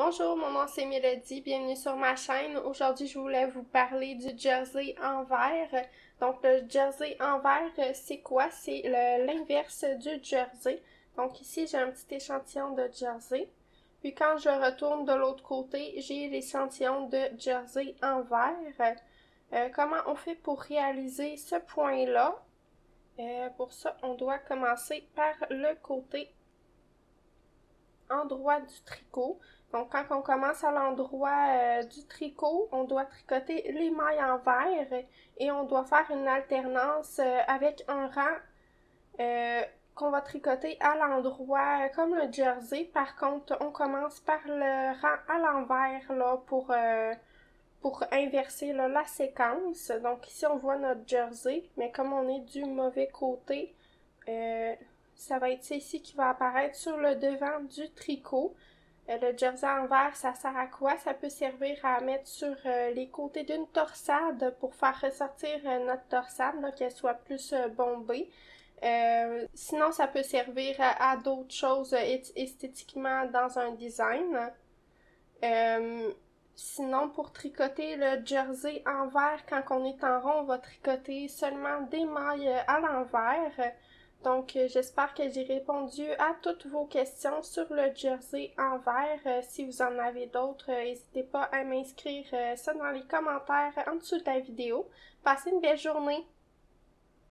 Bonjour, mon nom c'est Mélodie, bienvenue sur ma chaîne. Aujourd'hui, je voulais vous parler du jersey en verre. Donc, le jersey en verre, c'est quoi? C'est l'inverse du jersey. Donc ici, j'ai un petit échantillon de jersey. Puis quand je retourne de l'autre côté, j'ai l'échantillon de jersey en verre. Comment on fait pour réaliser ce point-là? Pour ça, on doit commencer par le côté endroit du tricot. Donc, quand on commence à l'endroit du tricot, on doit tricoter les mailles en verre et on doit faire une alternance avec un rang qu'on va tricoter à l'endroit comme le jersey. Par contre, on commence par le rang à l'envers là pour inverser là, la séquence. Donc ici, on voit notre jersey, mais comme on est du mauvais côté, ça va être ici qui va apparaître sur le devant du tricot. Le jersey en verre, ça sert à quoi? Ça peut servir à mettre sur les côtés d'une torsade pour faire ressortir notre torsade, qu'elle soit plus bombée. Sinon, ça peut servir à d'autres choses esthétiquement dans un design. Sinon, pour tricoter le jersey en verre, quand on est en rond, on va tricoter seulement des mailles à l'envers. Donc, j'espère que j'ai répondu à toutes vos questions sur le jersey en verre. Si vous en avez d'autres, n'hésitez pas à m'inscrire ça dans les commentaires en dessous de la vidéo. Passez une belle journée!